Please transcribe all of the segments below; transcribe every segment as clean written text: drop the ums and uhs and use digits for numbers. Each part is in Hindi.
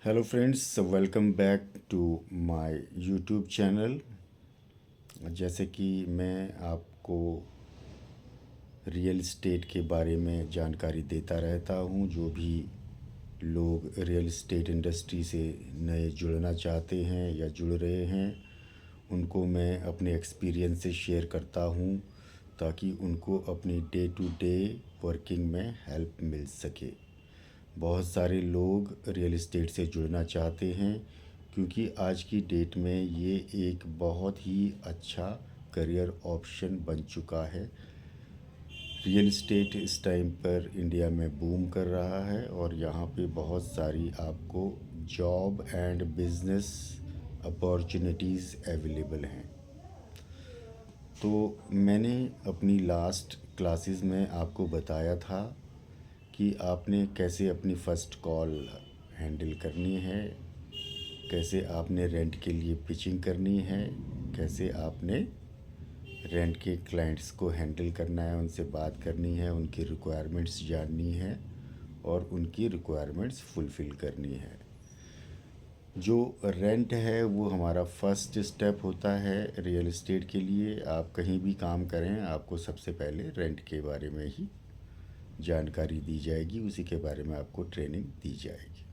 Hello friends, welcome back to my YouTube channel. जैसे कि मैं आपको रियल इस्टेट के बारे में जानकारी देता रहता हूँ। जो भी लोग रियल इस्टेट इंडस्ट्री से नए जुड़ना चाहते हैं या जुड़ रहे हैं, उनको मैं अपने एक्सपीरियंस से शेयर करता हूँ ताकि उनको अपनी डे टू डे वर्किंग में हेल्प मिल सके। बहुत सारे लोग रियल इस्टेट से जुड़ना चाहते हैं क्योंकि आज की डेट में ये एक बहुत ही अच्छा करियर ऑप्शन बन चुका है। रियल इस्टेट इस टाइम पर इंडिया में बूम कर रहा है और यहाँ पे बहुत सारी आपको job and business opportunities available हैं। तो मैंने अपनी लास्ट क्लासेस में आपको बताया था कि आपने कैसे अपनी फ़र्स्ट कॉल हैंडल करनी है, कैसे आपने रेंट के लिए पिचिंग करनी है, कैसे आपने रेंट के क्लाइंट्स को हैंडल करना है, उनसे बात करनी है, उनकी रिक्वायरमेंट्स जाननी है और उनकी रिक्वायरमेंट्स फुलफ़िल करनी है। जो रेंट है वो हमारा फर्स्ट स्टेप होता है रियल इस्टेट के लिए। आप कहीं भी काम करें, आपको सबसे पहले रेंट के बारे में ही जानकारी दी जाएगी, उसी के बारे में आपको ट्रेनिंग दी जाएगी।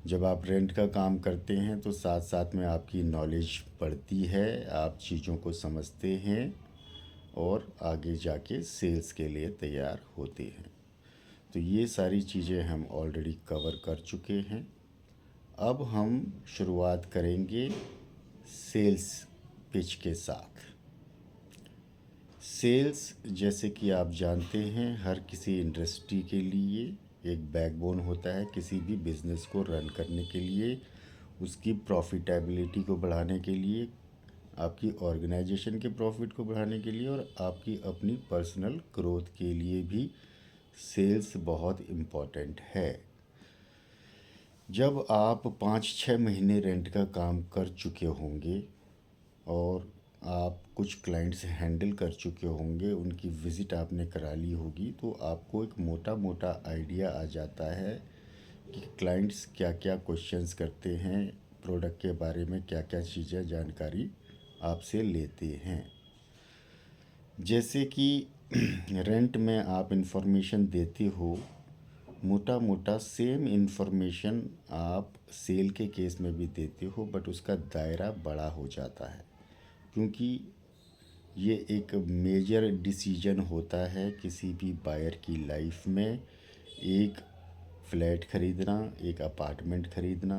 जब आप रेंट का काम करते हैं तो साथ साथ में आपकी नॉलेज बढ़ती है, आप चीज़ों को समझते हैं और आगे जाके सेल्स के लिए तैयार होते हैं। तो ये सारी चीज़ें हम ऑलरेडी कवर कर चुके हैं। अब हम शुरुआत करेंगे सेल्स पिच के साथ। सेल्स, जैसे कि आप जानते हैं, हर किसी इंडस्ट्री के लिए एक बैकबोन होता है। किसी भी बिज़नेस को रन करने के लिए, उसकी प्रॉफिटेबिलिटी को बढ़ाने के लिए, आपकी ऑर्गेनाइजेशन के प्रॉफिट को बढ़ाने के लिए और आपकी अपनी पर्सनल ग्रोथ के लिए भी सेल्स बहुत इम्पॉर्टेंट है। जब आप 5-6 महीने रेंट का काम कर चुके होंगे और आप कुछ क्लाइंट्स हैंडल कर चुके होंगे, उनकी विज़िट आपने करा ली होगी, तो आपको एक मोटा मोटा आइडिया आ जाता है कि क्लाइंट्स क्या क्या क्वेश्चंस करते हैं, प्रोडक्ट के बारे में क्या क्या चीज़ें जानकारी आपसे लेते हैं। जैसे कि रेंट में आप इंफॉर्मेशन देते हो, मोटा मोटा सेम इंफॉर्मेशन आप सेल के केस में भी देते हो, बट उसका दायरा बड़ा हो जाता है क्योंकि ये एक मेजर डिसीजन होता है किसी भी बायर की लाइफ में। एक फ्लैट ख़रीदना, एक अपार्टमेंट ख़रीदना,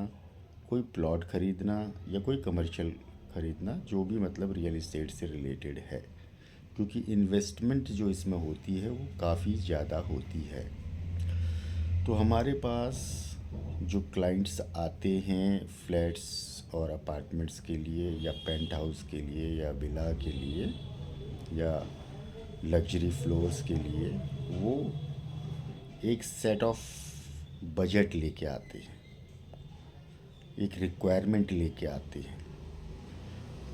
कोई प्लॉट ख़रीदना या कोई कमर्शियल ख़रीदना, जो भी मतलब रियल इस्टेट से रिलेटेड है, क्योंकि इन्वेस्टमेंट जो इसमें होती है वो काफ़ी ज़्यादा होती है। तो हमारे पास जो क्लाइंट्स आते हैं फ्लैट्स और अपार्टमेंट्स के लिए या पेंट हाउस के लिए या विला के लिए या लग्जरी फ्लोर्स के लिए, वो एक सेट ऑफ बजट लेके आते हैं, एक रिक्वायरमेंट लेके आते हैं।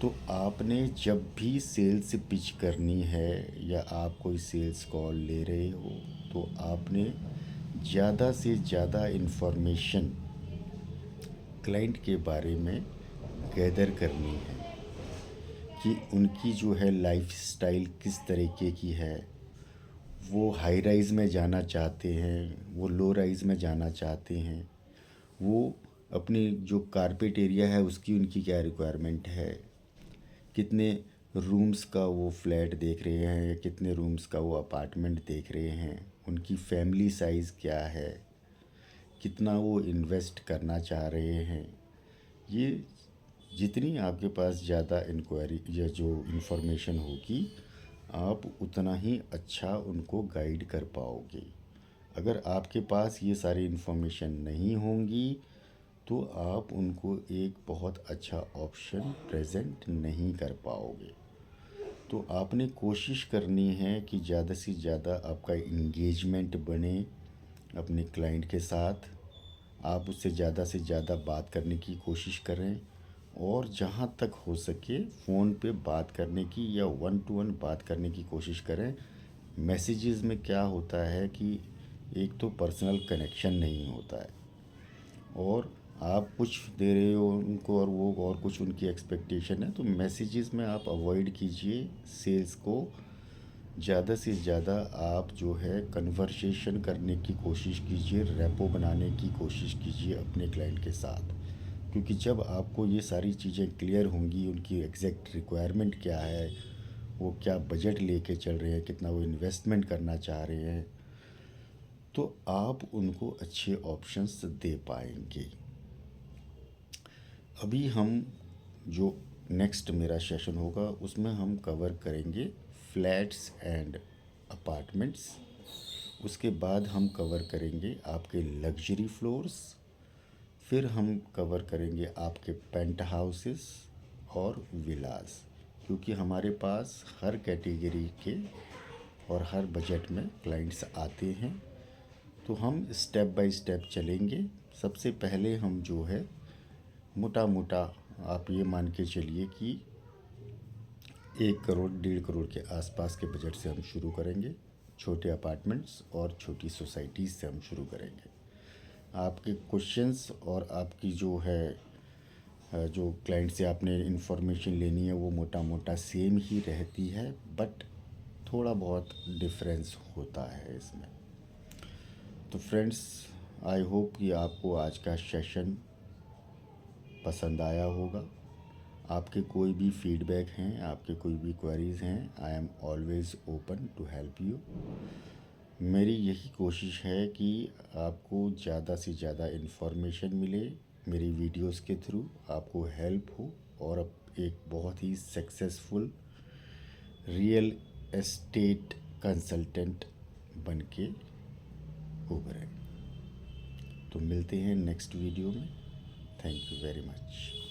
तो आपने जब भी सेल्स पिच करनी है या आप कोई सेल्स कॉल ले रहे हो, तो आपने ज़्यादा से ज़्यादा इन्फॉर्मेशन क्लाइंट के बारे में गैदर करनी है कि उनकी जो है लाइफस्टाइल किस तरीके की है। वो हाई राइज़ में जाना चाहते हैं, वो लो राइज़ में जाना चाहते हैं, वो अपनी जो कारपेट एरिया है उसकी उनकी क्या रिक्वायरमेंट है, कितने रूम्स का वो फ्लैट देख रहे हैं या कितने रूम्स का वो अपार्टमेंट देख रहे हैं, उनकी फैमिली साइज़ क्या है, कितना वो इन्वेस्ट करना चाह रहे हैं। ये जितनी आपके पास ज़्यादा इंक्वायरी या जो इन्फॉर्मेशन होगी, आप उतना ही अच्छा उनको गाइड कर पाओगे। अगर आपके पास ये सारी इन्फॉर्मेशन नहीं होंगी तो आप उनको एक बहुत अच्छा ऑप्शन प्रेजेंट नहीं कर पाओगे। तो आपने कोशिश करनी है कि ज़्यादा से ज़्यादा आपका इंगेजमेंट बने अपने क्लाइंट के साथ। आप उससे ज़्यादा से ज़्यादा बात करने की कोशिश करें और जहाँ तक हो सके फ़ोन पे बात करने की या वन टू वन बात करने की कोशिश करें। मैसेजेस में क्या होता है कि एक तो पर्सनल कनेक्शन नहीं होता है और आप कुछ दे रहे हो उनको और वो और कुछ उनकी एक्सपेक्टेशन है, तो मैसेजेस में आप अवॉइड कीजिए सेल्स को। ज़्यादा से ज़्यादा आप जो है कन्वर्सेशन करने की कोशिश कीजिए, रेपो बनाने की कोशिश कीजिए अपने क्लाइंट के साथ। क्योंकि जब आपको ये सारी चीज़ें क्लियर होंगी, उनकी एग्जैक्ट रिक्वायरमेंट क्या है, वो क्या बजट लेके चल रहे हैं, कितना वो इन्वेस्टमेंट करना चाह रहे हैं, तो आप उनको अच्छे ऑप्शंस दे पाएंगे। अभी हम जो नेक्स्ट मेरा सेशन होगा उसमें हम कवर करेंगे फ्लैट्स एंड अपार्टमेंट्स। उसके बाद हम कवर करेंगे आपके लग्जरी फ्लोर्स। फिर हम कवर करेंगे आपके पेंट हाउसेस और विलास। क्योंकि हमारे पास हर कैटेगरी के और हर बजट में क्लाइंट्स आते हैं, तो हम स्टेप बाय स्टेप चलेंगे। सबसे पहले हम जो है मोटा मोटा आप ये मान के चलिए कि 1 करोड़ 1.5 करोड़ के आसपास के बजट से हम शुरू करेंगे। छोटे अपार्टमेंट्स और छोटी सोसाइटीज़ से हम शुरू करेंगे। आपके क्वेश्चंस और आपकी जो है जो क्लाइंट से आपने इन्फॉर्मेशन लेनी है वो मोटा मोटा सेम ही रहती है, बट थोड़ा बहुत डिफरेंस होता है इसमें। तो फ्रेंड्स, आई होप कि आपको आज का सेशन पसंद आया होगा। आपके कोई भी फीडबैक हैं, आपके कोई भी क्वेरीज़ हैं, I am always open to help you. मेरी यही कोशिश है कि आपको ज़्यादा से ज़्यादा इन्फॉर्मेशन मिले मेरी वीडियोस के थ्रू, आपको हेल्प हो और अब एक बहुत ही सक्सेसफुल रियल एस्टेट कंसल्टेंट बन के उभरें। तो मिलते हैं नेक्स्ट वीडियो में। Thank you very much.